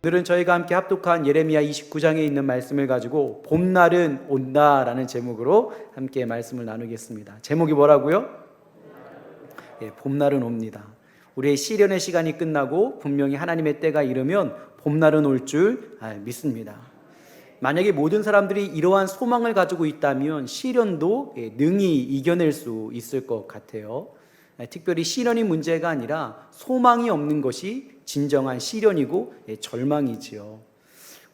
오늘은 저희가 함께 합독한 예레미야 29장에 있는 말씀을 가지고 봄날은 온다라는 제목으로 함께 말씀을 나누겠습니다. 제목이 뭐라고요? 봄날은 옵니다. 우리의 시련의 시간이 끝나고 분명히 하나님의 때가 이르면 봄날은 올 줄 믿습니다. 만약에 모든 사람들이 이러한 소망을 가지고 있다면 시련도 능히 이겨낼 수 있을 것 같아요. 특별히 시련이 문제가 아니라 소망이 없는 것이 진정한 시련이고 절망이지요.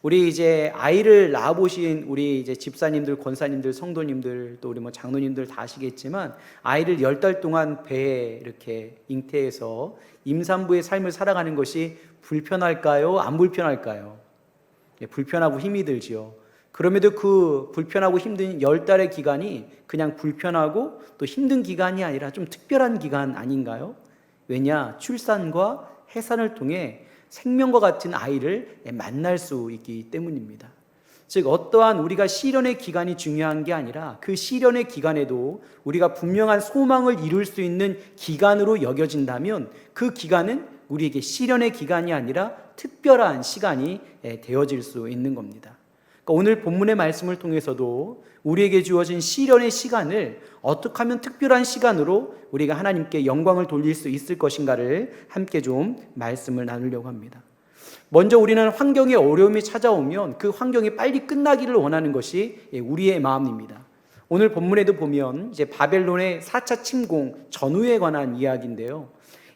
우리 이제 아이를 낳아보신 우리 이제 집사님들, 권사님들, 성도님들, 또 우리 장로님들 다 아시겠지만, 아이를 10달 동안 배에 이렇게 잉태해서 임산부의 삶을 살아가는 것이 불편할까요? 안 불편할까요? 불편하고 힘이 들지요. 그럼에도 그 불편하고 힘든 10달의 기간이 그냥 불편하고 또 힘든 기간이 아니라 좀 특별한 기간 아닌가요? 왜냐? 출산과 해산을 통해 생명과 같은 아이를 만날 수 있기 때문입니다. 즉, 어떠한 우리가 시련의 기간이 중요한 게 아니라 그 시련의 기간에도 우리가 분명한 소망을 이룰 수 있는 기간으로 여겨진다면 그 기간은 우리에게 시련의 기간이 아니라 특별한 시간이 되어질 수 있는 겁니다. 그러니까 오늘 본문의 말씀을 통해서도 우리에게 주어진 시련의 시간을 어떻게 하면 특별한 시간으로 우리가 하나님께 영광을 돌릴 수 있을 것인가를 함께 좀 말씀을 나누려고 합니다. 먼저 우리는 환경에 어려움이 찾아오면 그 환경이 빨리 끝나기를 원하는 것이 우리의 마음입니다. 오늘 본문에도 보면 이제 바벨론의 4차 침공 전후에 관한 이야기인데요.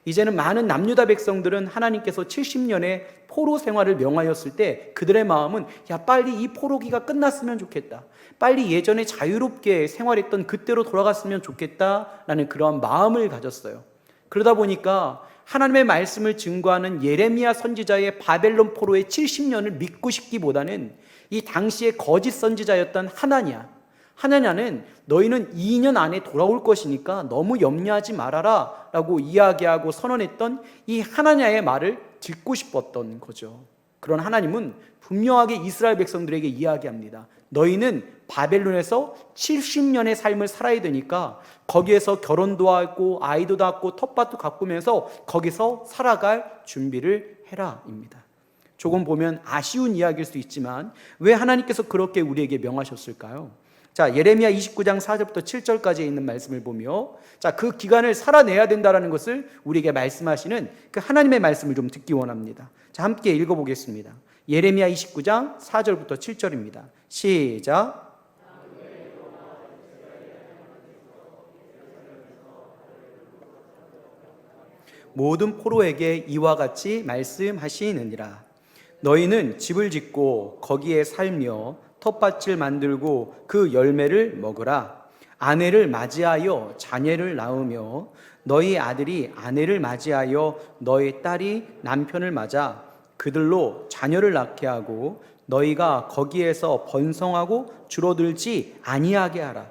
이제는 많은 남유다 백성들은 하나님께서 70년의 포로 생활을 명하였을 때 그들의 마음은 빨리 이 포로기가 끝났으면 좋겠다, 빨리 예전에 자유롭게 생활했던 그때로 돌아갔으면 좋겠다라는 그러한 마음을 가졌어요. 그러다 보니까 하나님의 말씀을 증거하는 예레미야 선지자의 바벨론 포로의 70년을 믿고 싶기보다는 이 당시의 거짓 선지자였던 하나냐는 너희는 2년 안에 돌아올 것이니까 너무 염려하지 말아라 라고 이야기하고 선언했던 이 하나냐의 말을 듣고 싶었던 거죠. 그런 하나님은 분명하게 이스라엘 백성들에게 이야기합니다. 너희는 바벨론에서 70년의 삶을 살아야 되니까 거기에서 결혼도 하고 아이도 낳고 텃밭도 가꾸면서 거기서 살아갈 준비를 해라 입니다. 조금 보면 아쉬운 이야기일 수 있지만 왜 하나님께서 그렇게 우리에게 명하셨을까요? 자, 예레미야 29장 4절부터 7절까지 있는 말씀을 보며 그 기간을 살아내야 된다는 것을 우리에게 말씀하시는 그 하나님의 말씀을 좀 듣기 원합니다. 자, 함께 읽어보겠습니다. 예레미야 29장 4절부터 7절입니다. 시작. 모든 포로에게 이와 같이 말씀하시느니라. 너희는 집을 짓고 거기에 살며 텃밭을 만들고 그 열매를 먹으라. 아내를 맞이하여 자녀를 낳으며 너희 아들이 아내를 맞이하여 너희 딸이 남편을 맞아 그들로 자녀를 낳게 하고 너희가 거기에서 번성하고 줄어들지 아니하게 하라.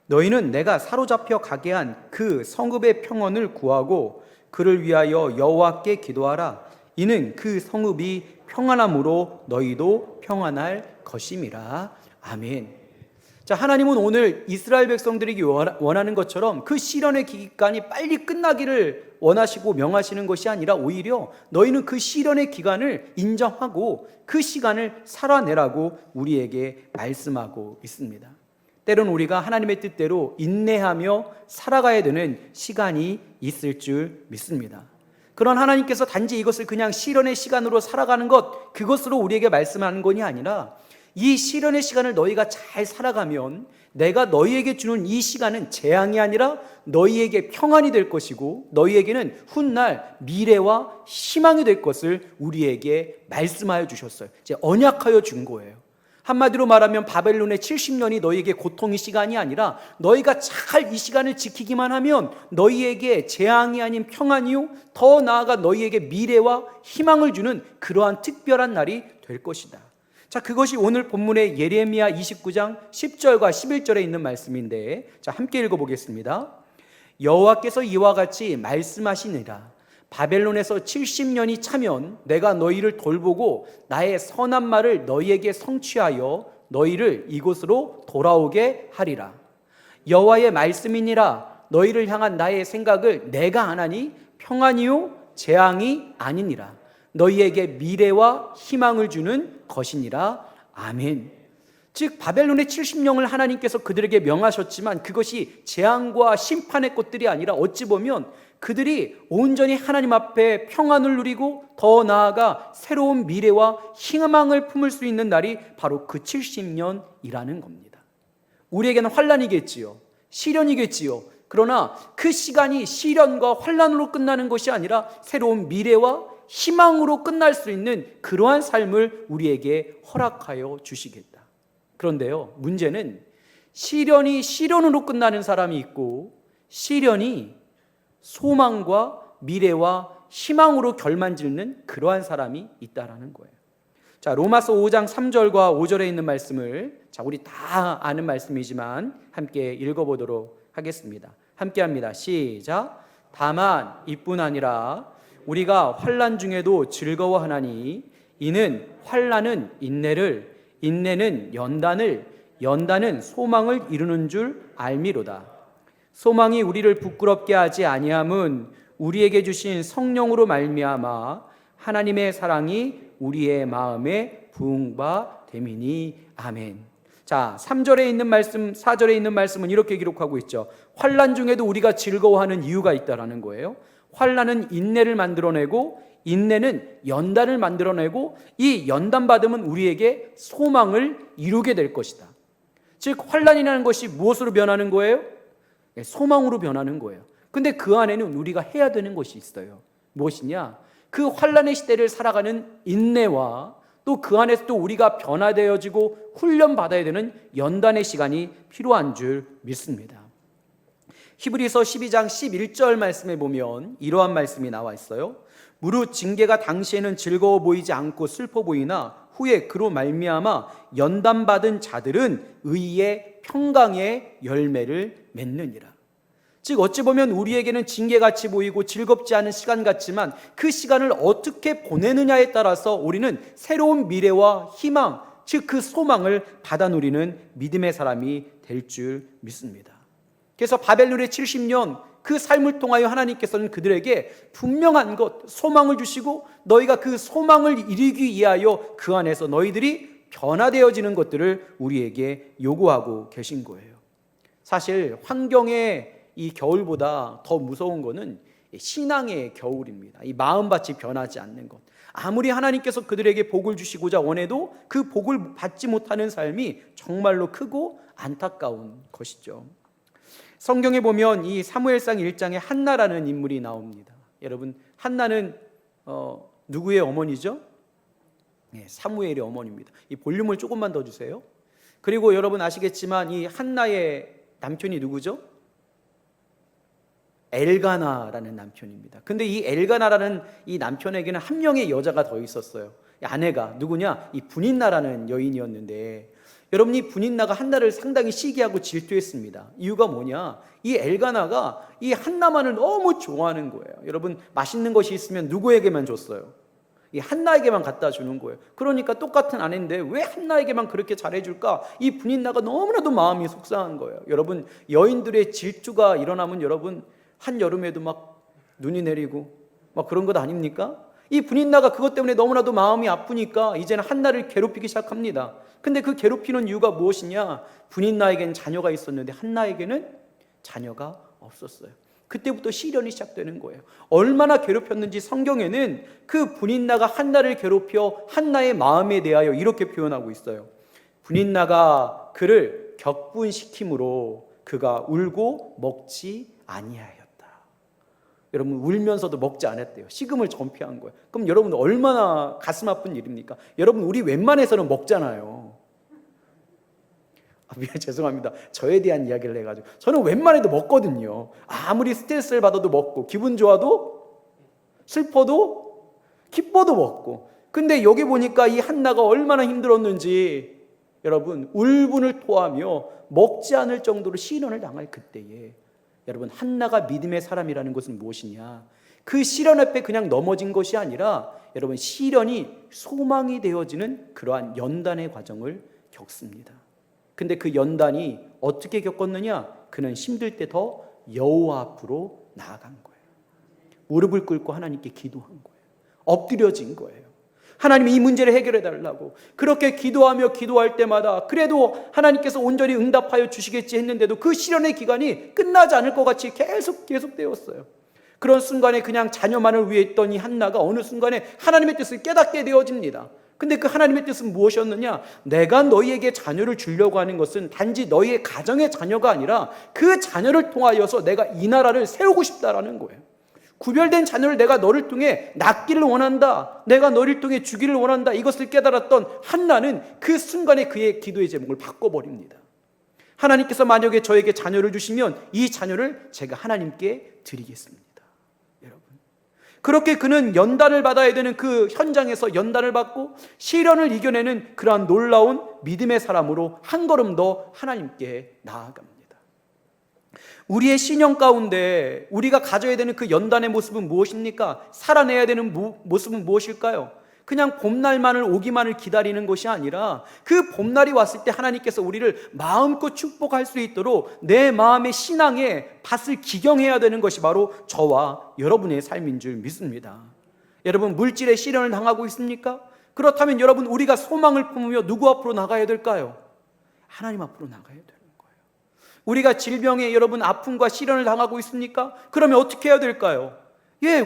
너희는 내가 사로잡혀 가게 한 그 성읍의 평안을 구하고 그를 위하여 여호와께 기도하라. 이는 그 성읍이 평안함으로 너희도 평안할 것임이라. 아멘. 자, 하나님은 오늘 이스라엘 백성들에게 원하는 것처럼 그 시련의 기간이 빨리 끝나기를 원하시고 명하시는 것이 아니라 오히려 너희는 그 시련의 기간을 인정하고 그 시간을 살아내라고 우리에게 말씀하고 있습니다. 때론 우리가 하나님의 뜻대로 인내하며 살아가야 되는 시간이 있을 줄 믿습니다. 그런 하나님께서 단지 이것을 그냥 시련의 시간으로 살아가는 것, 그것으로 우리에게 말씀하는 것이 아니라 이 시련의 시간을 너희가 잘 살아가면 내가 너희에게 주는 이 시간은 재앙이 아니라 너희에게 평안이 될 것이고 너희에게는 훗날 미래와 희망이 될 것을 우리에게 말씀하여 주셨어요. 이제 언약하여 준 거예요. 한마디로 말하면 바벨론의 70년이 너희에게 고통의 시간이 아니라 너희가 잘 이 시간을 지키기만 하면 너희에게 재앙이 아닌 평안이요, 더 나아가 너희에게 미래와 희망을 주는 그러한 특별한 날이 될 것이다. 자, 그것이 오늘 본문의 예레미야 29장 10절과 11절에 있는 말씀인데, 자, 함께 읽어보겠습니다. 여호와께서 이와 같이 말씀하시니라. 바벨론에서 70년이 차면 내가 너희를 돌보고 나의 선한 말을 너희에게 성취하여 너희를 이곳으로 돌아오게 하리라. 여호와의 말씀이니라. 너희를 향한 나의 생각을 내가 아나니 평안이요 재앙이 아니니라. 너희에게 미래와 희망을 주는 것이니라. 아멘. 즉 바벨론의 70년을 하나님께서 그들에게 명하셨지만 그것이 재앙과 심판의 꽃들이 아니라 어찌 보면 그들이 온전히 하나님 앞에 평안을 누리고 더 나아가 새로운 미래와 희망을 품을 수 있는 날이 바로 그 70년이라는 겁니다. 우리에게는 환란이겠지요, 시련이겠지요. 그러나 그 시간이 시련과 환란으로 끝나는 것이 아니라 새로운 미래와 희망으로 끝날 수 있는 그러한 삶을 우리에게 허락하여 주시겠다. 그런데요, 문제는 시련이 시련으로 끝나는 사람이 있고 시련이 소망과 미래와 희망으로 결만짓는 그러한 사람이 있다라는 거예요. 자, 로마서 5장 3절과 5절에 있는 말씀을 우리 다 아는 말씀이지만 함께 읽어보도록 하겠습니다. 함께 합니다. 시작. 다만 이뿐 아니라 우리가 환난 중에도 즐거워하나니 이는 환난은 인내를, 인내는 연단을, 연단은 소망을 이루는 줄 알미로다. 소망이 우리를 부끄럽게 하지 아니함은 우리에게 주신 성령으로 말미암아 하나님의 사랑이 우리의 마음에 부은 바 됨이니. 아멘. 자, 3절에 있는 말씀, 4절에 있는 말씀은 이렇게 기록하고 있죠. 환난 중에도 우리가 즐거워하는 이유가 있다라는 거예요. 환난은 인내를 만들어내고 인내는 연단을 만들어내고 이 연단 받음은 우리에게 소망을 이루게 될 것이다. 즉 환난이라는 것이 무엇으로 변하는 거예요? 소망으로 변하는 거예요. 근데 그 안에는 우리가 해야 되는 것이 있어요. 무엇이냐? 그 환난의 시대를 살아가는 인내와 또 그 안에서 또 우리가 변화되어지고 훈련받아야 되는 연단의 시간이 필요한 줄 믿습니다. 히브리서 12장 11절 말씀에 보면 이러한 말씀이 나와 있어요. 무릇 징계가 당시에는 즐거워 보이지 않고 슬퍼 보이나 후에 그로 말미암아 연단받은 자들은 의의 평강의 열매를 맺느니라. 즉 어찌 보면 우리에게는 징계같이 보이고 즐겁지 않은 시간 같지만 그 시간을 어떻게 보내느냐에 따라서 우리는 새로운 미래와 희망, 즉 그 소망을 받아 누리는 믿음의 사람이 될 줄 믿습니다. 그래서 바벨론의 70년 그 삶을 통하여 하나님께서는 그들에게 분명한 것, 소망을 주시고 너희가 그 소망을 이루기 위하여 그 안에서 너희들이 변화되어지는 것들을 우리에게 요구하고 계신 거예요. 사실 환경의 이 겨울보다 더 무서운 것은 신앙의 겨울입니다. 이 마음밭이 변하지 않는 것. 아무리 하나님께서 그들에게 복을 주시고자 원해도 그 복을 받지 못하는 삶이 정말로 크고 안타까운 것이죠. 성경에 보면 이 사무엘상 1장에 한나라는 인물이 나옵니다. 여러분, 한나는 누구의 어머니죠? 네, 사무엘의 어머니입니다. 이 볼륨을 조금만 더 주세요. 그리고 여러분 아시겠지만 이 한나의 남편이 누구죠? 엘가나라는 남편입니다. 근데 이 엘가나라는 이 남편에게는 한 명의 여자가 더 있었어요. 이 아내가 누구냐? 이 분인나라는 여인이었는데 여러분 이 분인나가 한나를 상당히 시기하고 질투했습니다. 이유가 뭐냐? 이 엘가나가 이 한나만을 너무 좋아하는 거예요. 여러분 맛있는 것이 있으면 누구에게만 줬어요? 이 한나에게만 갖다 주는 거예요. 그러니까 똑같은 아내인데 왜 한나에게만 그렇게 잘해줄까? 이 분인나가 너무나도 마음이 속상한 거예요. 여러분 여인들의 질투가 일어나면 여러분 한여름에도 막 눈이 내리고 막 그런 것 아닙니까? 이 분인나가 그것 때문에 너무나도 마음이 아프니까 이제는 한나를 괴롭히기 시작합니다. 근데 그 괴롭히는 이유가 무엇이냐? 분인나에게는 자녀가 있었는데 한나에게는 자녀가 없었어요. 그때부터 시련이 시작되는 거예요. 얼마나 괴롭혔는지 성경에는 그 분인나가 한나를 괴롭혀 한나의 마음에 대하여 이렇게 표현하고 있어요. 분인나가 그를 격분시킴으로 그가 울고 먹지 아니하였다. 여러분 울면서도 먹지 않았대요. 식음을 전폐한 거예요. 그럼 여러분 얼마나 가슴 아픈 일입니까? 여러분 우리 웬만해서는 먹잖아요. 죄송합니다. 저에 대한 이야기를 해가지고 저는 웬만해도 먹거든요. 아무리 스트레스를 받아도 먹고 기분 좋아도 슬퍼도 기뻐도 먹고. 근데 여기 보니까 이 한나가 얼마나 힘들었는지 여러분 울분을 토하며 먹지 않을 정도로 시련을 당할 그때에 여러분 한나가 믿음의 사람이라는 것은 무엇이냐? 그 시련 앞에 그냥 넘어진 것이 아니라 여러분 시련이 소망이 되어지는 그러한 연단의 과정을 겪습니다. 근데 그 연단이 어떻게 겪었느냐? 그는 힘들 때 더 여호와 앞으로 나아간 거예요. 무릎을 꿇고 하나님께 기도한 거예요. 엎드려진 거예요. 하나님 이 문제를 해결해 달라고. 그렇게 기도하며 기도할 때마다 그래도 하나님께서 온전히 응답하여 주시겠지 했는데도 그 시련의 기간이 끝나지 않을 것 같이 계속되었어요. 그런 순간에 그냥 자녀만을 위해 있던 이 한나가 어느 순간에 하나님의 뜻을 깨닫게 되어집니다. 근데 그 하나님의 뜻은 무엇이었느냐? 내가 너희에게 자녀를 주려고 하는 것은 단지 너희의 가정의 자녀가 아니라 그 자녀를 통하여서 내가 이 나라를 세우고 싶다라는 거예요. 구별된 자녀를 내가 너를 통해 낳기를 원한다. 내가 너를 통해 주기를 원한다. 이것을 깨달았던 한나는 그 순간에 그의 기도의 제목을 바꿔버립니다. 하나님께서 만약에 저에게 자녀를 주시면 이 자녀를 제가 하나님께 드리겠습니다. 여러분, 그렇게 그는 연단을 받아야 되는 그 현장에서 연단을 받고 시련을 이겨내는 그러한 놀라운 믿음의 사람으로 한 걸음 더 하나님께 나아갑니다. 우리의 신형 가운데 우리가 가져야 되는 그 연단의 모습은 무엇입니까? 살아내야 되는 모습은 무엇일까요? 그냥 봄날만을 오기만을 기다리는 것이 아니라 그 봄날이 왔을 때 하나님께서 우리를 마음껏 축복할 수 있도록 내 마음의 신앙의 밭을 기경해야 되는 것이 바로 저와 여러분의 삶인 줄 믿습니다. 여러분, 물질의 시련을 당하고 있습니까? 그렇다면 여러분, 우리가 소망을 품으며 누구 앞으로 나가야 될까요? 하나님 앞으로 나가야 돼요. 우리가 질병에 여러분 아픔과 시련을 당하고 있습니까? 그러면 어떻게 해야 될까요?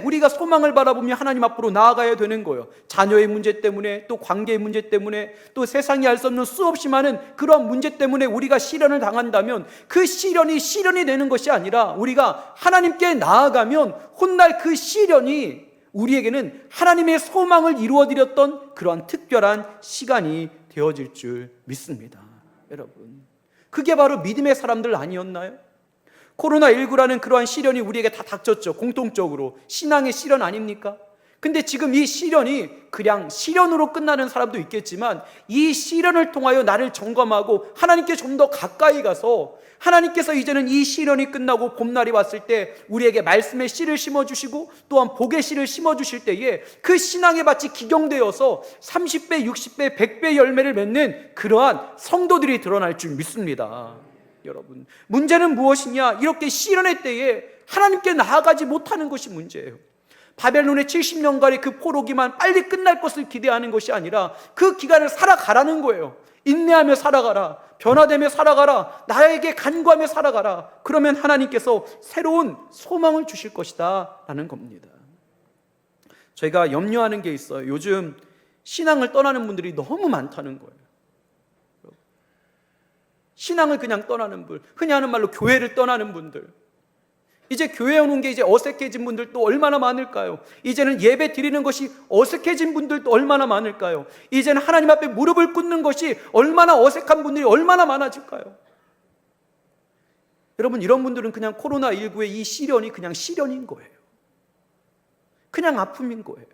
우리가 소망을 바라보며 하나님 앞으로 나아가야 되는 거예요. 자녀의 문제 때문에, 또 관계의 문제 때문에, 또 세상이 알 수 없는 수없이 많은 그러한 문제 때문에 우리가 시련을 당한다면 그 시련이 되는 것이 아니라 우리가 하나님께 나아가면 훗날 그 시련이 우리에게는 하나님의 소망을 이루어드렸던 그러한 특별한 시간이 되어질 줄 믿습니다. 여러분, 그게 바로 믿음의 사람들 아니었나요? 코로나19라는 그러한 시련이 우리에게 다 닥쳤죠. 공통적으로 신앙의 시련 아닙니까? 근데 지금 이 시련이 그냥 시련으로 끝나는 사람도 있겠지만 이 시련을 통하여 나를 점검하고 하나님께 좀 더 가까이 가서 하나님께서 이제는 이 시련이 끝나고 봄날이 왔을 때 우리에게 말씀의 씨를 심어주시고 또한 복의 씨를 심어주실 때에 그 신앙의 밭이 기경되어서 30배, 60배, 100배 열매를 맺는 그러한 성도들이 드러날 줄 믿습니다. 여러분, 문제는 무엇이냐? 이렇게 시련의 때에 하나님께 나아가지 못하는 것이 문제예요. 바벨론의 70년간의 그 포로기만 빨리 끝날 것을 기대하는 것이 아니라 그 기간을 살아가라는 거예요. 인내하며 살아가라. 변화되며 살아가라. 나에게 간구하며 살아가라. 그러면 하나님께서 새로운 소망을 주실 것이다 라는 겁니다. 저희가 염려하는 게 있어요. 요즘 신앙을 떠나는 분들이 너무 많다는 거예요. 신앙을 그냥 떠나는 분, 흔히 하는 말로 교회를 떠나는 분들, 이제 교회에 오는 게 이제 어색해진 분들도 얼마나 많을까요? 이제는 예배 드리는 것이 어색해진 분들도 얼마나 많을까요? 이제는 하나님 앞에 무릎을 꿇는 것이 얼마나 어색한 분들이 얼마나 많아질까요? 여러분, 이런 분들은 그냥 코로나19의 이 시련이 그냥 시련인 거예요. 그냥 아픔인 거예요.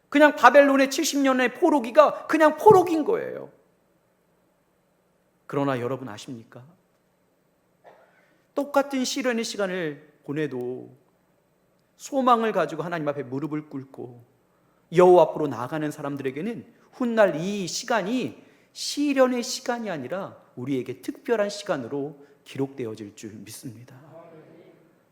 그냥 바벨론의 70년의 포로기가 그냥 포로기인 거예요. 그러나 여러분 아십니까? 똑같은 시련의 시간을 보내도 소망을 가지고 하나님 앞에 무릎을 꿇고 여호와 앞으로 나아가는 사람들에게는 훗날 이 시간이 시련의 시간이 아니라 우리에게 특별한 시간으로 기록되어질 줄 믿습니다.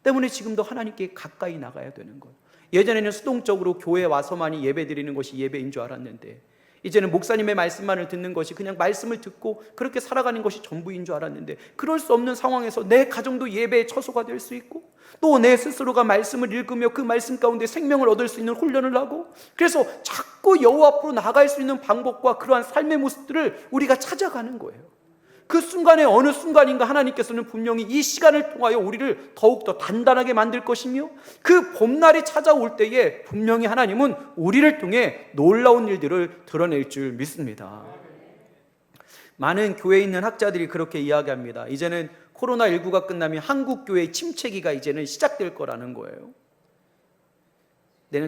때문에 지금도 하나님께 가까이 나가야 되는 거예요. 예전에는 수동적으로 교회에 와서만이 예배 드리는 것이 예배인 줄 알았는데 이제는 목사님의 말씀만을 듣는 것이 그냥 말씀을 듣고 그렇게 살아가는 것이 전부인 줄 알았는데 그럴 수 없는 상황에서 내 가정도 예배의 처소가 될 수 있고 또 내 스스로가 말씀을 읽으며 그 말씀 가운데 생명을 얻을 수 있는 훈련을 하고 그래서 자꾸 여호와 앞으로 나갈 수 있는 방법과 그러한 삶의 모습들을 우리가 찾아가는 거예요. 그 순간에 어느 순간인가 하나님께서는 분명히 이 시간을 통하여 우리를 더욱더 단단하게 만들 것이며 그 봄날이 찾아올 때에 분명히 하나님은 우리를 통해 놀라운 일들을 드러낼 줄 믿습니다. 많은 교회에 있는 학자들이 그렇게 이야기합니다. 이제는 코로나19가 끝나면 한국 교회의 침체기가 이제는 시작될 거라는 거예요.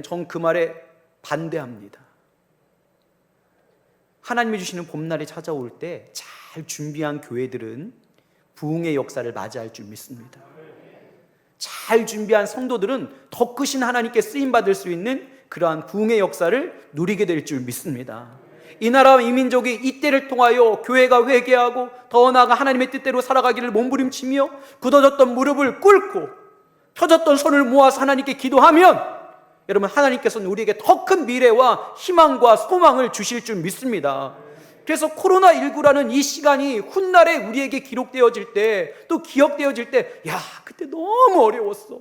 전 그 말에 반대합니다. 하나님이 주시는 봄날이 찾아올 때 잘 준비한 교회들은 부흥의 역사를 맞이할 줄 믿습니다. 잘 준비한 성도들은 더 크신 하나님께 쓰임받을 수 있는 그러한 부흥의 역사를 누리게 될 줄 믿습니다. 이 나라와 이 민족이 이때를 통하여 교회가 회개하고 더 나아가 하나님의 뜻대로 살아가기를 몸부림치며 굳어졌던 무릎을 꿇고 펴졌던 손을 모아서 하나님께 기도하면 여러분, 하나님께서는 우리에게 더 큰 미래와 희망과 소망을 주실 줄 믿습니다. 그래서 코로나19라는 이 시간이 훗날에 우리에게 기록되어질 때, 또 기억되어질 때, 야, 그때 너무 어려웠어.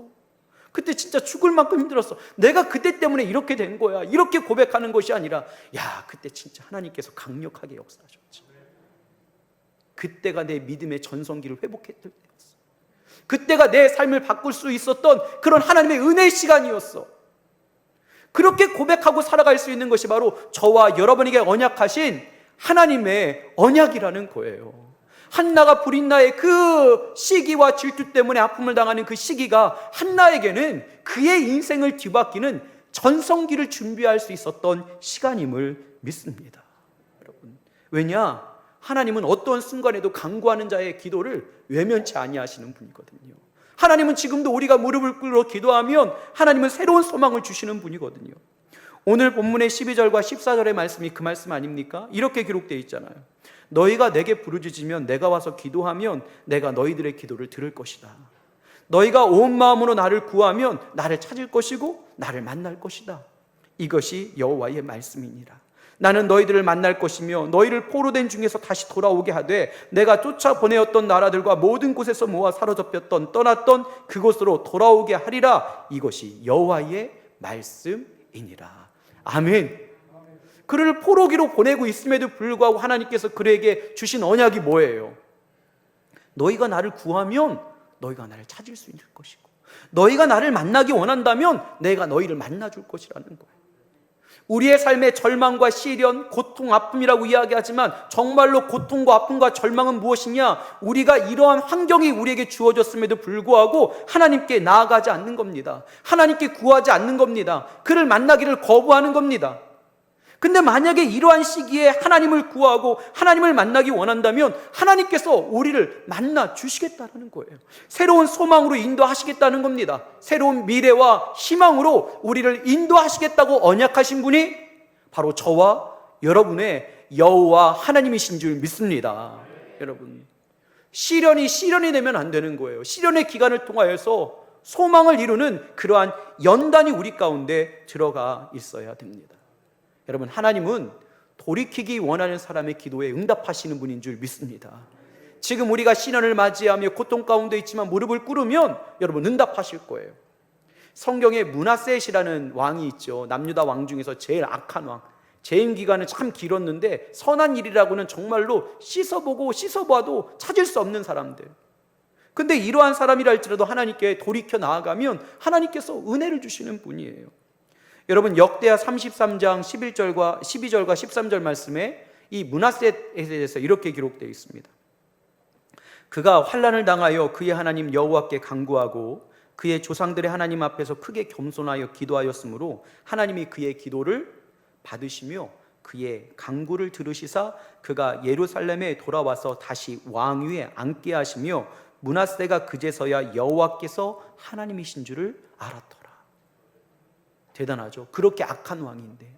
그때 진짜 죽을 만큼 힘들었어. 내가 그때 때문에 이렇게 된 거야. 이렇게 고백하는 것이 아니라, 야, 그때 진짜 하나님께서 강력하게 역사하셨지. 그때가 내 믿음의 전성기를 회복했을 때였어. 그때가 내 삶을 바꿀 수 있었던 그런 하나님의 은혜의 시간이었어. 그렇게 고백하고 살아갈 수 있는 것이 바로 저와 여러분에게 언약하신 하나님의 언약이라는 거예요. 한나가 브릿나의 그 시기와 질투 때문에 아픔을 당하는 그 시기가 한나에게는 그의 인생을 뒤바뀌는 전성기를 준비할 수 있었던 시간임을 믿습니다. 여러분, 왜냐? 하나님은 어떤 순간에도 간구하는 자의 기도를 외면치 아니하시는 분이거든요. 하나님은 지금도 우리가 무릎을 꿇어 기도하면 하나님은 새로운 소망을 주시는 분이거든요. 오늘 본문의 12절과 14절의 말씀이 그 말씀 아닙니까? 이렇게 기록되어 있잖아요. 너희가 내게 부르짖으면 내가 와서 기도하면 내가 너희들의 기도를 들을 것이다. 너희가 온 마음으로 나를 구하면 나를 찾을 것이고 나를 만날 것이다. 이것이 여호와의 말씀이니라. 나는 너희들을 만날 것이며 너희를 포로된 중에서 다시 돌아오게 하되 내가 쫓아보내었던 나라들과 모든 곳에서 모아 사로잡혔던 떠났던 그곳으로 돌아오게 하리라. 이것이 여호와의 말씀이니라. 아멘. 그를 포로기로 보내고 있음에도 불구하고 하나님께서 그에게 주신 언약이 뭐예요? 너희가 나를 구하면 너희가 나를 찾을 수 있을 것이고 너희가 나를 만나기 원한다면 내가 너희를 만나줄 것이라는 거예요. 우리의 삶의 절망과 시련, 고통, 아픔이라고 이야기하지만 정말로 고통과 아픔과 절망은 무엇이냐? 우리가 이러한 환경이 우리에게 주어졌음에도 불구하고 하나님께 나아가지 않는 겁니다. 하나님께 구하지 않는 겁니다. 그를 만나기를 거부하는 겁니다. 근데 만약에 이러한 시기에 하나님을 구하고 하나님을 만나기 원한다면 하나님께서 우리를 만나 주시겠다는 거예요. 새로운 소망으로 인도하시겠다는 겁니다. 새로운 미래와 희망으로 우리를 인도하시겠다고 언약하신 분이 바로 저와 여러분의 여호와 하나님이신 줄 믿습니다. 여러분, 시련이 되면 안 되는 거예요. 시련의 기간을 통하여서 소망을 이루는 그러한 연단이 우리 가운데 들어가 있어야 됩니다. 여러분, 하나님은 돌이키기 원하는 사람의 기도에 응답하시는 분인 줄 믿습니다. 지금 우리가 시련을 맞이하며 고통 가운데 있지만 무릎을 꿇으면 여러분 응답하실 거예요. 성경에 므낫셋이라는 왕이 있죠. 남유다 왕 중에서 제일 악한 왕. 재임 기간은 참 길었는데 선한 일이라고는 정말로 씻어봐도 찾을 수 없는 사람들. 근데 이러한 사람이라 할지라도 하나님께 돌이켜 나아가면 하나님께서 은혜를 주시는 분이에요. 여러분, 역대하 33장 11절과 12절과 13절 말씀에 이 므낫셋에 대해서 이렇게 기록되어 있습니다. 그가 환난을 당하여 그의 하나님 여호와께 간구하고 그의 조상들의 하나님 앞에서 크게 겸손하여 기도하였으므로 하나님이 그의 기도를 받으시며 그의 간구를 들으시사 그가 예루살렘에 돌아와서 다시 왕위에 앉게 하시며 므낫셋가 그제서야 여호와께서 하나님이신 줄을 알았더라. 대단하죠. 그렇게 악한 왕인데,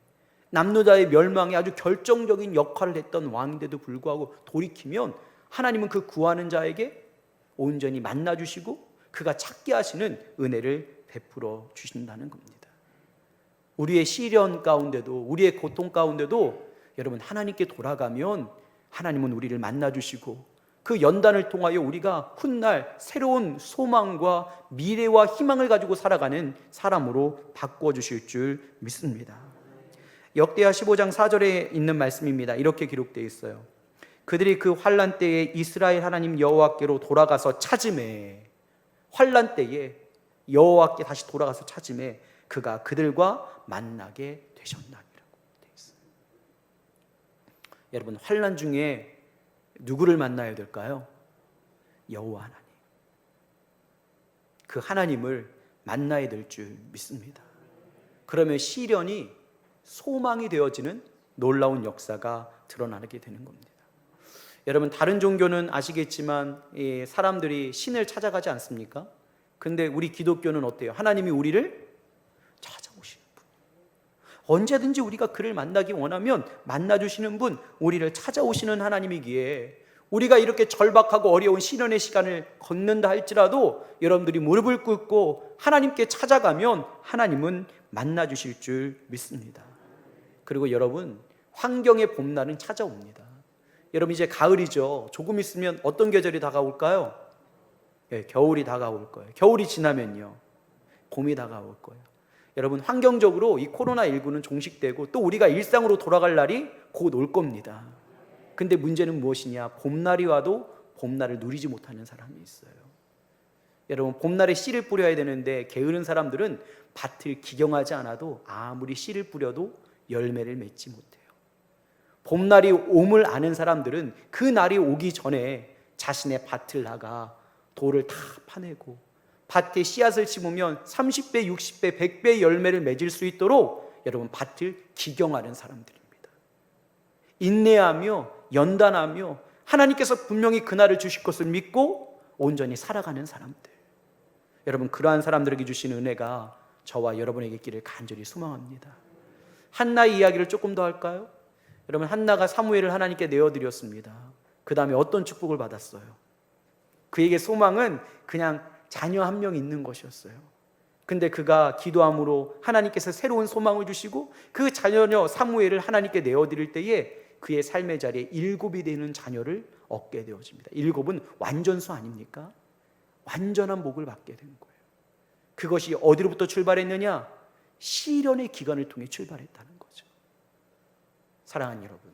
남유다의 멸망에 아주 결정적인 역할을 했던 왕인데도 불구하고 돌이키면 하나님은 그 구하는 자에게 온전히 만나주시고 그가 찾게 하시는 은혜를 베풀어 주신다는 겁니다. 우리의 시련 가운데도, 우리의 고통 가운데도 여러분, 하나님께 돌아가면 하나님은 우리를 만나주시고 그 연단을 통하여 우리가 훗날 새로운 소망과 미래와 희망을 가지고 살아가는 사람으로 바꿔주실 줄 믿습니다. 역대하 15장 4절에 있는 말씀입니다. 이렇게 기록되어 있어요. 그들이 그 환난 때에 이스라엘 하나님 여호와께로 돌아가서 찾음에, 환난 때에 여호와께 다시 돌아가서 찾음에 그가 그들과 만나게 되셨나니라고 되어 있어요. 여러분, 환난 중에 누구를 만나야 될까요? 여호와 하나님. 그 하나님을 만나야 될 줄 믿습니다. 그러면 시련이 소망이 되어지는 놀라운 역사가 드러나게 되는 겁니다. 여러분, 다른 종교는 아시겠지만 사람들이 신을 찾아가지 않습니까? 근데 우리 기독교는 어때요? 하나님이 우리를 찾아오시는 분. 언제든지 우리가 그를 만나기 원하면 만나주시는 분, 우리를 찾아오시는 하나님이기에 우리가 이렇게 절박하고 어려운 시련의 시간을 걷는다 할지라도 여러분들이 무릎을 꿇고 하나님께 찾아가면 하나님은 만나 주실 줄 믿습니다. 그리고 여러분, 환경의 봄날은 찾아옵니다. 여러분, 이제 가을이죠. 조금 있으면 어떤 계절이 다가올까요? 겨울이 다가올 거예요. 겨울이 지나면요, 봄이 다가올 거예요. 여러분, 환경적으로 이 코로나19는 종식되고 또 우리가 일상으로 돌아갈 날이 곧 올 겁니다. 근데 문제는 무엇이냐? 봄날이 와도 봄날을 누리지 못하는 사람이 있어요. 여러분, 봄날에 씨를 뿌려야 되는데 게으른 사람들은 밭을 기경하지 않아도 아무리 씨를 뿌려도 열매를 맺지 못해요. 봄날이 옴을 아는 사람들은 그 날이 오기 전에 자신의 밭을 나가 돌을 다 파내고 밭에 씨앗을 심으면 30배, 60배, 100배의 열매를 맺을 수 있도록 여러분, 밭을 기경하는 사람들입니다. 인내하며 연단하며 하나님께서 분명히 그날을 주실 것을 믿고 온전히 살아가는 사람들, 여러분, 그러한 사람들에게 주시는 은혜가 저와 여러분에게 있기를 간절히 소망합니다. 한나의 이야기를 조금 더 할까요? 여러분, 한나가 사무엘을 하나님께 내어드렸습니다. 그 다음에 어떤 축복을 받았어요? 그에게 소망은 그냥 자녀 한 명 있는 것이었어요. 근데 그가 기도함으로 하나님께서 새로운 소망을 주시고 그 자녀 사무엘을 하나님께 내어드릴 때에 그의 삶의 자리에 7이 되는 자녀를 얻게 되어집니다. 7은 완전수 아닙니까? 완전한 복을 받게 된 거예요. 그것이 어디로부터 출발했느냐? 시련의 기간을 통해 출발했다는 거죠. 사랑하는 여러분,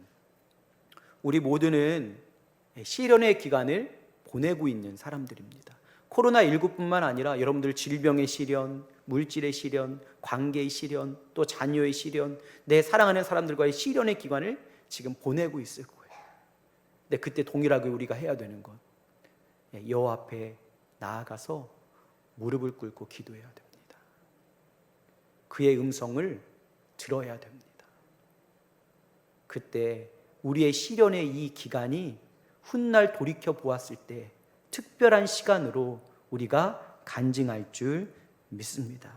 우리 모두는 시련의 기간을 보내고 있는 사람들입니다. 코로나19뿐만 아니라 여러분들 질병의 시련, 물질의 시련, 관계의 시련, 또 자녀의 시련, 내 사랑하는 사람들과의 시련의 기간을 지금 보내고 있을 거예요. 근데 그때 동일하게 우리가 해야 되는 것, 여호와 앞에 나아가서 무릎을 꿇고 기도해야 됩니다. 그의 음성을 들어야 됩니다. 그때 우리의 시련의 이 기간이 훗날 돌이켜 보았을 때 특별한 시간으로 우리가 간증할 줄 믿습니다.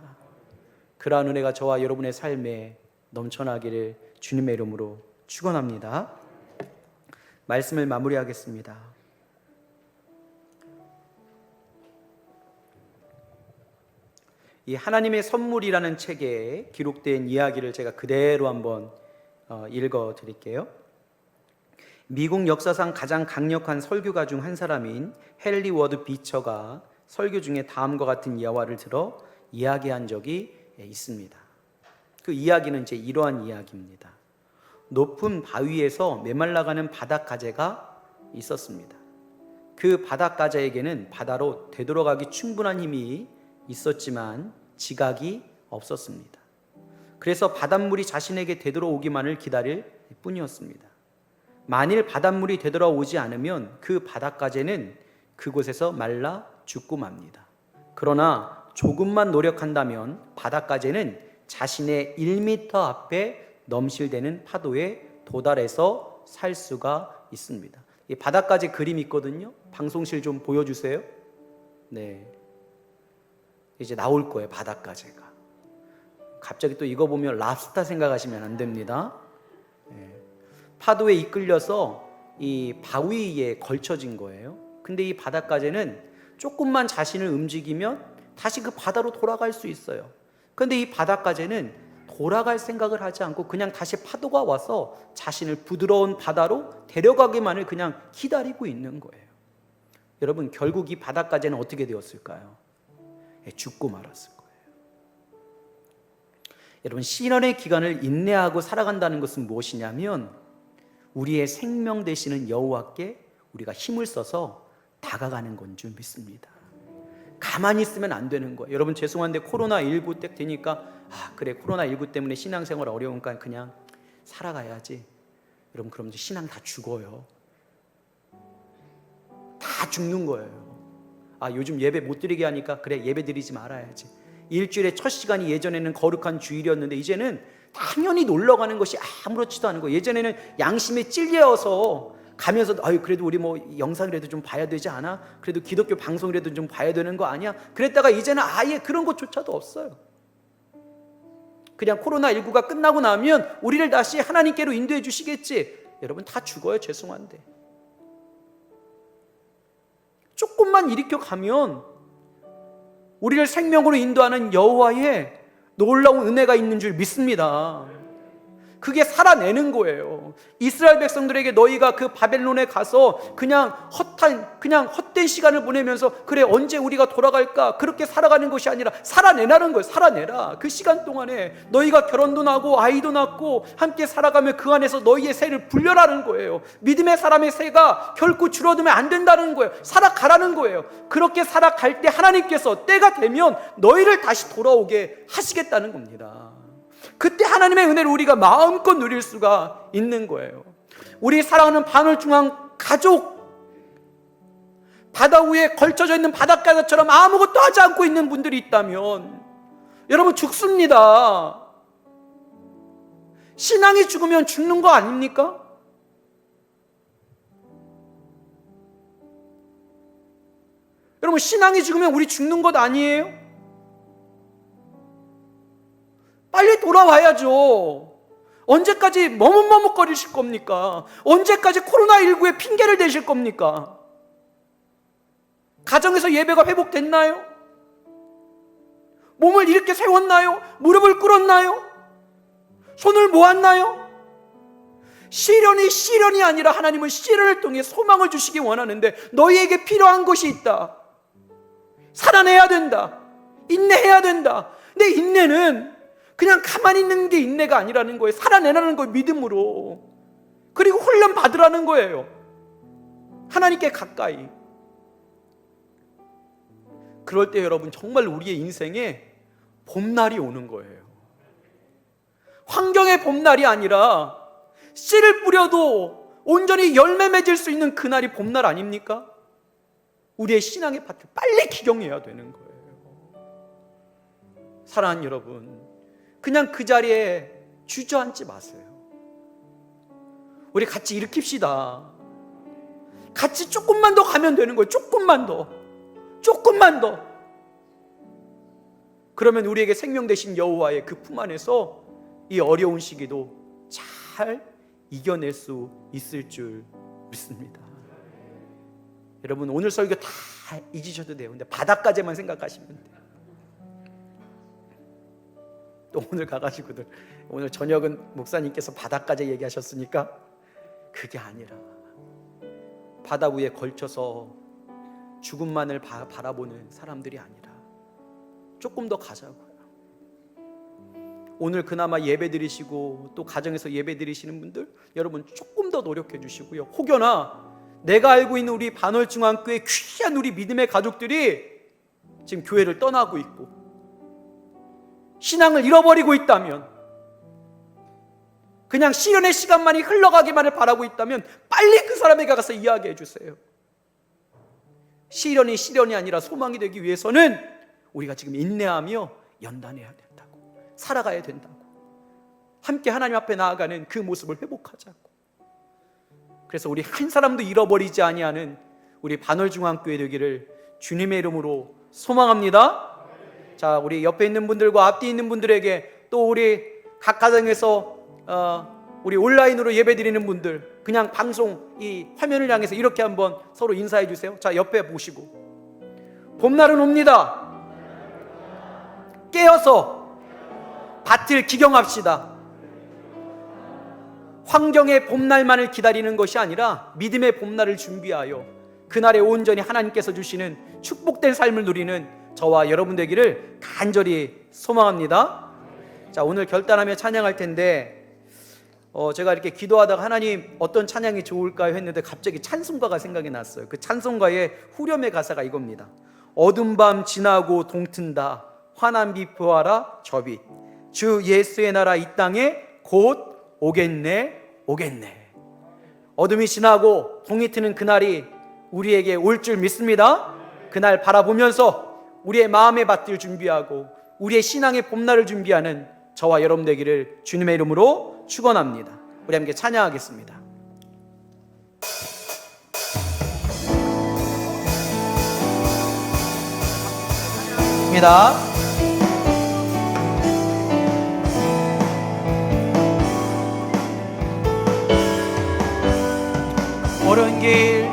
그러한 은혜가 저와 여러분의 삶에 넘쳐나기를 주님의 이름으로 축원합니다. 말씀을 마무리하겠습니다. 이 하나님의 선물이라는 책에 기록된 이야기를 제가 그대로 한번 읽어 드릴게요. 미국 역사상 가장 강력한 설교가 중 한 사람인 헨리 워드 비처가 설교 중에 다음과 같은 예화를 들어 이야기한 적이 있습니다. 그 이야기는 이제 이러한 이야기입니다. 높은 바위에서 메말라가는 바닷가재가 있었습니다. 그 바닷가재에게는 바다로 되돌아가기 충분한 힘이 있었지만 지각이 없었습니다. 그래서 바닷물이 자신에게 되돌아오기만을 기다릴 뿐이었습니다. 만일 바닷물이 되돌아오지 않으면 그 바닷가재는 그곳에서 말라 죽고 맙니다. 그러나 조금만 노력한다면 바닷가재는 자신의 1m 앞에 넘실대는 파도에 도달해서 살 수가 있습니다. 이 바닷가재 그림 있거든요. 방송실 좀 보여주세요. 네, 이제 나올 거예요. 바닷가재가. 갑자기 또 이거 보면 랍스타 생각하시면 안 됩니다. 네. 파도에 이끌려서 이 바위에 걸쳐진 거예요. 근데 이 바닷가재는 조금만 자신을 움직이면 다시 그 바다로 돌아갈 수 있어요. 근데 이 바닷가재는 돌아갈 생각을 하지 않고 그냥 다시 파도가 와서 자신을 부드러운 바다로 데려가기만을 그냥 기다리고 있는 거예요. 여러분, 결국 이 바닷가재는 어떻게 되었을까요? 죽고 말았을 거예요. 여러분, 시련의 기간을 인내하고 살아간다는 것은 무엇이냐면 우리의 생명 되시는 여호와께 우리가 힘을 써서 다가가는 건 줄 믿습니다. 가만히 있으면 안 되는 거예요. 여러분, 죄송한데 코로나19 때 되니까 그래, 코로나19 때문에 신앙생활 어려우니까 그냥 살아가야지. 여러분, 그럼 이제 신앙 다 죽어요. 다 죽는 거예요. 요즘 예배 못 드리게 하니까 그래, 예배 드리지 말아야지. 일주일에 첫 시간이 예전에는 거룩한 주일이었는데 이제는 당연히 놀러 가는 것이 아무렇지도 않은 거예요. 예전에는 양심에 찔려서 가면서 그래도 우리 뭐 영상이라도 좀 봐야 되지 않아? 그래도 기독교 방송이라도 좀 봐야 되는 거 아니야? 그랬다가 이제는 아예 그런 것조차도 없어요. 그냥 코로나19가 끝나고 나면 우리를 다시 하나님께로 인도해 주시겠지. 여러분, 다 죽어요. 죄송한데 조금만 일으켜 가면 우리를 생명으로 인도하는 여호와의 놀라운 은혜가 있는 줄 믿습니다. 그게 살아내는 거예요. 이스라엘 백성들에게 너희가 그 바벨론에 가서 그냥 헛된 시간을 보내면서 그래 언제 우리가 돌아갈까 그렇게 살아가는 것이 아니라 살아내라는 거예요. 살아내라. 그 시간 동안에 너희가 결혼도 나고 아이도 낳고 함께 살아가며 그 안에서 너희의 새를 불려라는 거예요. 믿음의 사람의 새가 결코 줄어들면 안 된다는 거예요. 살아가라는 거예요. 그렇게 살아갈 때 하나님께서 때가 되면 너희를 다시 돌아오게 하시겠다는 겁니다. 그때 하나님의 은혜를 우리가 마음껏 누릴 수가 있는 거예요. 우리 사랑하는 반월중앙 가족, 바다 위에 걸쳐져 있는 바닷가처럼 아무것도 하지 않고 있는 분들이 있다면 여러분 죽습니다. 신앙이 죽으면 죽는 거 아닙니까? 여러분 신앙이 죽으면 우리 죽는 것 아니에요? 빨리 돌아와야죠. 언제까지 머뭇머뭇거리실 겁니까? 언제까지 코로나19에 핑계를 대실 겁니까? 가정에서 예배가 회복됐나요? 몸을 이렇게 세웠나요? 무릎을 꿇었나요? 손을 모았나요? 시련이 아니라 하나님은 시련을 통해 소망을 주시기 원하는데 너희에게 필요한 것이 있다. 살아내야 된다. 인내해야 된다. 내 인내는 그냥 가만히 있는 게 인내가 아니라는 거예요. 살아내라는 거예요. 믿음으로. 그리고 훈련 받으라는 거예요. 하나님께 가까이. 그럴 때 여러분 정말 우리의 인생에 봄날이 오는 거예요. 환경의 봄날이 아니라 씨를 뿌려도 온전히 열매 맺을 수 있는 그날이 봄날 아닙니까? 우리의 신앙의 밭을 빨리 기경해야 되는 거예요. 사랑하는 여러분, 그냥 그 자리에 주저앉지 마세요. 우리 같이 일으킵시다. 같이 조금만 더 가면 되는 거예요. 조금만 더. 그러면 우리에게 생명 되신 여호와의 그 품 안에서 이 어려운 시기도 잘 이겨낼 수 있을 줄 믿습니다. 여러분 오늘 설교 다 잊으셔도 돼요. 근데 바닥까지만 생각하시면 돼요. 또 오늘 가가지고들 오늘 저녁은 목사님께서 바다까지 얘기하셨으니까 그게 아니라 바다 위에 걸쳐서 죽음만을 바라보는 사람들이 아니라 조금 더 가자고요. 오늘 그나마 예배 드리시고 또 가정에서 예배 드리시는 분들 여러분 조금 더 노력해 주시고요. 혹여나 내가 알고 있는 우리 반월중앙교회 귀한 우리 믿음의 가족들이 지금 교회를 떠나고 있고 신앙을 잃어버리고 있다면 그냥 시련의 시간만이 흘러가기만을 바라고 있다면 빨리 그 사람에게 가서 이야기해 주세요. 시련이 아니라 소망이 되기 위해서는 우리가 지금 인내하며 연단해야 된다고, 살아가야 된다고, 함께 하나님 앞에 나아가는 그 모습을 회복하자고. 그래서 우리 한 사람도 잃어버리지 아니하는 우리 반월중앙교회 되기를 주님의 이름으로 소망합니다. 자, 우리 옆에 있는 분들과 앞뒤 있는 분들에게 또 우리 각 가정에서 우리 온라인으로 예배 드리는 분들 그냥 방송 이 화면을 향해서 이렇게 한번 서로 인사해 주세요. 자, 옆에 보시고 봄날은 옵니다. 깨어서 밭을 기경합시다. 환경의 봄날만을 기다리는 것이 아니라 믿음의 봄날을 준비하여 그날에 온전히 하나님께서 주시는 축복된 삶을 누리는 저와 여러분 되기를 간절히 소망합니다. 자, 오늘 결단하며 찬양할 텐데 제가 이렇게 기도하다가 하나님 어떤 찬양이 좋을까요 했는데 갑자기 찬송가가 생각이 났어요. 그 찬송가의 후렴의 가사가 이겁니다. 어둠 밤 지나고 동튼다 환한 빛 보아라 저 빛 주 예수의 나라 이 땅에 곧 오겠네. 어둠이 지나고 동이 트는 그날이 우리에게 올 줄 믿습니다. 그날 바라보면서 우리의 마음의 밭을 준비하고 우리의 신앙의 봄날을 준비하는 저와 여러분 되기를 주님의 이름으로 축원합니다. 우리 함께 찬양하겠습니다. 입니다. 옳은 길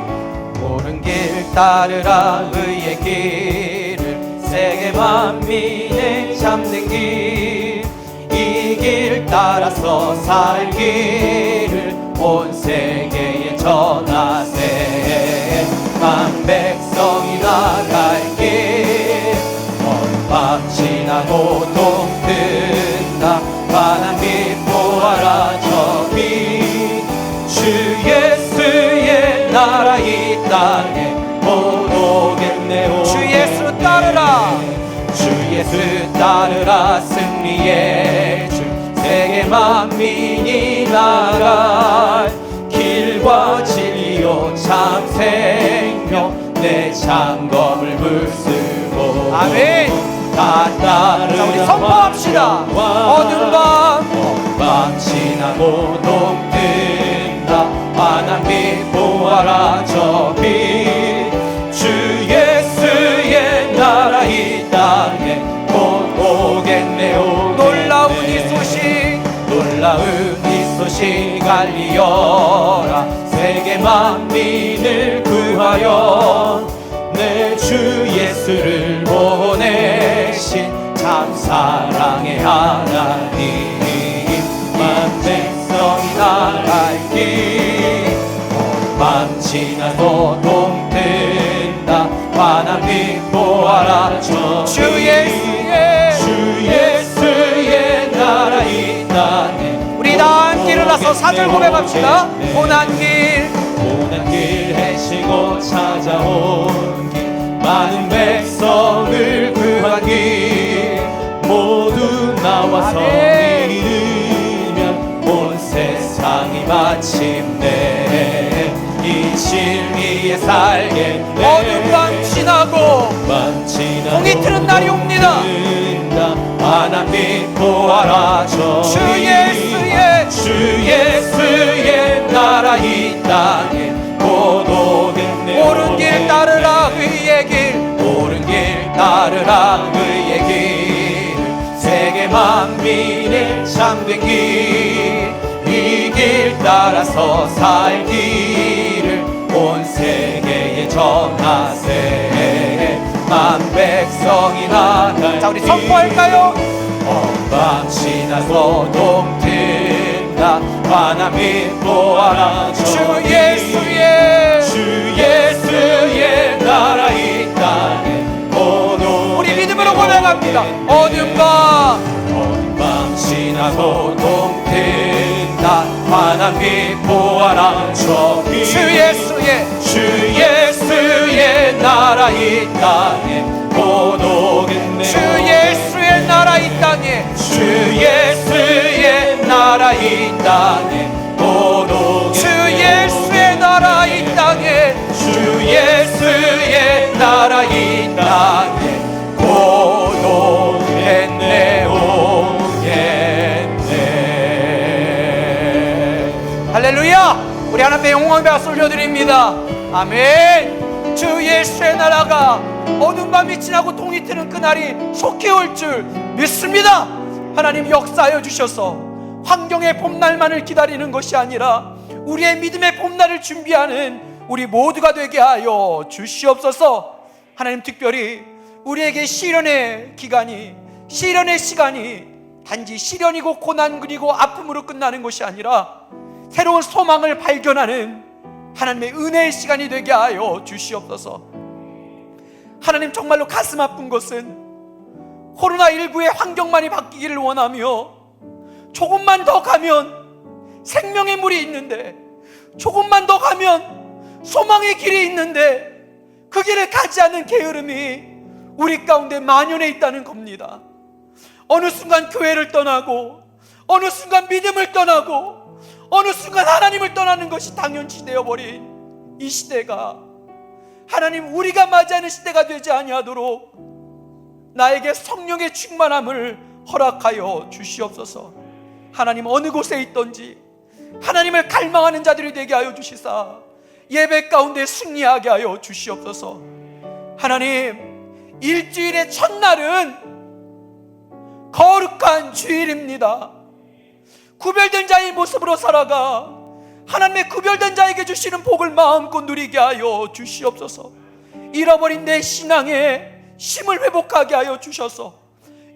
따르라 의의 길을 세계 만민의 참된 길 길 따라서 살기를 온 세계에 전하세. 만 백성이 나갈 길 먼밤 지나고 동뜬다. 환한 빛 보아라 저기 주 예수의 나라 이 땅에 못 오겠네요. 주 예수 따르라. 주 예수 따르라. 승리의 주 세계 만민이 나갈 길과 진리요 참 생명 내 장검을 불쓰고 아멘. 다 따르라. 자, 우리 선포합시다. 어두운 밤 지나고 동뜬다. 환한 빛 보아라 저기 주 예수의 나라 이 땅에 곧 오겠네요. 놀라운 이 소식, 놀라운 이 소식 알리어라. 세계 만민을 구하여 내 주 예수를 보내신 참 사랑의 하나님. 만 백성이 나갈 길 밤 지나도 동뜬다. 환한 빛 보아라 저기 주 예수의 주 예수의 나라 이 땅에 우리 다 함께 일어나서 사절 고백합시다. 고난 길 헤치고 찾아온 길 많은 백성을 구한 길 모두 나와서 믿으면 온 세상이 마침내 이 진리에 살겠네. 어느 밤 지나고 동이 트는 날이 옵니다. 환한 빛 보아라 저기 주 예수의 나라 이 땅에 곧 오겠네. 옳은 길 따르라 의의 길, 옳은 길 따르라 의의 길 세계 만민의 참된 길 이 길 따라서 살기를 온 세계에 전하세. 만 백성이 나갈 자, 우리 선포할까요? 밤 지나서 동뜬다. 환한 빛 보아라 주 저기 예수의 나라 이 땅에 우리 믿음으로 고백합니다. 어두운 밤 지나고 동뜬다. 환한 빛 보아라 저기 주 예수의 나라 이 땅에 곧 오겠네. 주 예수의 나라 이 땅에 주 예수의 나라 이 땅에 곧 오겠네. 주 예수의 나라 이 땅에 주 예수의 나라 이 땅에 곧 오겠네. 할렐루야. 우리 하나님의 영광의 박수 올려드립니다. 아멘. 주 예수의 나라가 어두운 밤이 지나고 동이 트는 그날이 속히 올 줄 믿습니다. 하나님 역사하여 주셔서 환경의 봄날만을 기다리는 것이 아니라 우리의 믿음의 봄날을 준비하는 우리 모두가 되게 하여 주시옵소서. 하나님 특별히 우리에게 시련의 기간이, 시련의 시간이 단지 시련이고 고난 그리고 아픔으로 끝나는 것이 아니라 새로운 소망을 발견하는 하나님의 은혜의 시간이 되게 하여 주시옵소서. 하나님 정말로 가슴 아픈 것은 코로나19의 환경만이 바뀌기를 원하며 조금만 더 가면 생명의 물이 있는데, 조금만 더 가면 소망의 길이 있는데 그 길을 가지 않는 게으름이 우리 가운데 만연해 있다는 겁니다. 어느 순간 교회를 떠나고, 어느 순간 믿음을 떠나고, 어느 순간 하나님을 떠나는 것이 당연시 되어버린 이 시대가 하나님 우리가 맞이하는 시대가 되지 아니하도록 나에게 성령의 충만함을 허락하여 주시옵소서. 하나님 어느 곳에 있든지 하나님을 갈망하는 자들이 되게 하여 주시사 예배 가운데 승리하게 하여 주시옵소서. 하나님 일주일의 첫날은 거룩한 주일입니다. 구별된 자의 모습으로 살아가 하나님의 구별된 자에게 주시는 복을 마음껏 누리게 하여 주시옵소서. 잃어버린 내 신앙의 힘을 회복하게 하여 주셔서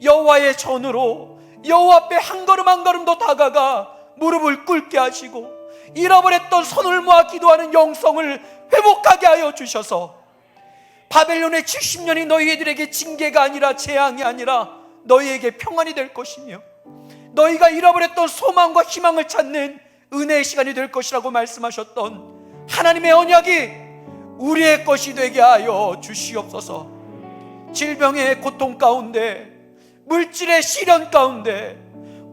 여호와의 전으로 여호와 앞에 한 걸음 한 걸음 더 다가가 무릎을 꿇게 하시고 잃어버렸던 손을 모아 기도하는 영성을 회복하게 하여 주셔서 바벨론의 70년이 너희들에게 징계가 아니라 재앙이 아니라 너희에게 평안이 될 것이며 너희가 잃어버렸던 소망과 희망을 찾는 은혜의 시간이 될 것이라고 말씀하셨던 하나님의 언약이 우리의 것이 되게 하여 주시옵소서. 질병의 고통 가운데, 물질의 시련 가운데,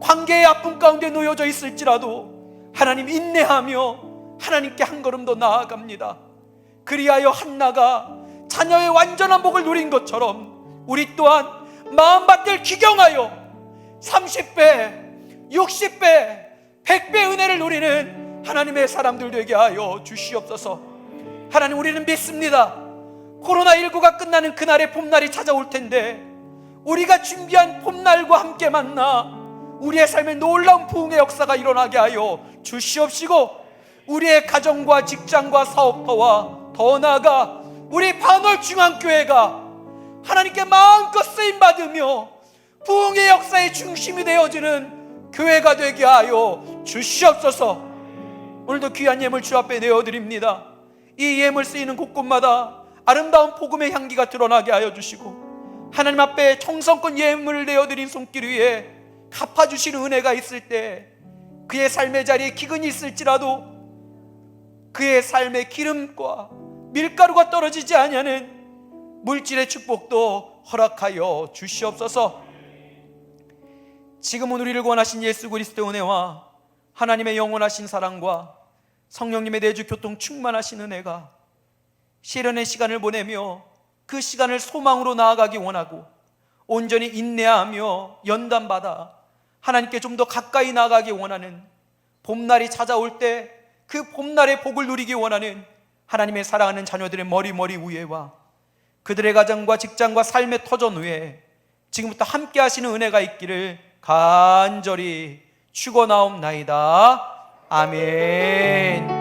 관계의 아픔 가운데 놓여져 있을지라도 하나님 인내하며 하나님께 한 걸음 더 나아갑니다. 그리하여 한나가 자녀의 완전한 복을 누린 것처럼 우리 또한 마음밭을 기경하여 30배, 60배, 100배 은혜를 누리는 하나님의 사람들 되게 하여 주시옵소서. 하나님, 우리는 믿습니다. 코로나19가 끝나는 그날의 봄날이 찾아올 텐데 우리가 준비한 봄날과 함께 만나 우리의 삶에 놀라운 부흥의 역사가 일어나게 하여 주시옵시고 우리의 가정과 직장과 사업터와 더 나아가 우리 반월 중앙교회가 하나님께 마음껏 쓰임받으며 부흥의 역사의 중심이 되어지는 교회가 되게 하여 주시옵소서. 오늘도 귀한 예물 주 앞에 내어드립니다. 이 예물 쓰이는 곳곳마다 아름다운 복음의 향기가 드러나게 하여 주시고 하나님 앞에 정성껏 예물을 내어드린 손길 위에 갚아주시는 은혜가 있을 때 그의 삶의 자리에 기근이 있을지라도 그의 삶의 기름과 밀가루가 떨어지지 아니하는 물질의 축복도 허락하여 주시옵소서. 지금은 우리를 구원하신 예수 그리스도의 은혜와 하나님의 영원하신 사랑과 성령님의 내주 교통 충만하신 은혜가 시련의 시간을 보내며 그 시간을 소망으로 나아가기 원하고 온전히 인내하며 연단받아 하나님께 좀 더 가까이 나아가기 원하는 봄날이 찾아올 때 그 봄날의 복을 누리기 원하는 하나님의 사랑하는 자녀들의 머리 위에와 그들의 가정과 직장과 삶의 터전 위에 지금부터 함께 하시는 은혜가 있기를 간절히 축원하옵나이다. 아멘.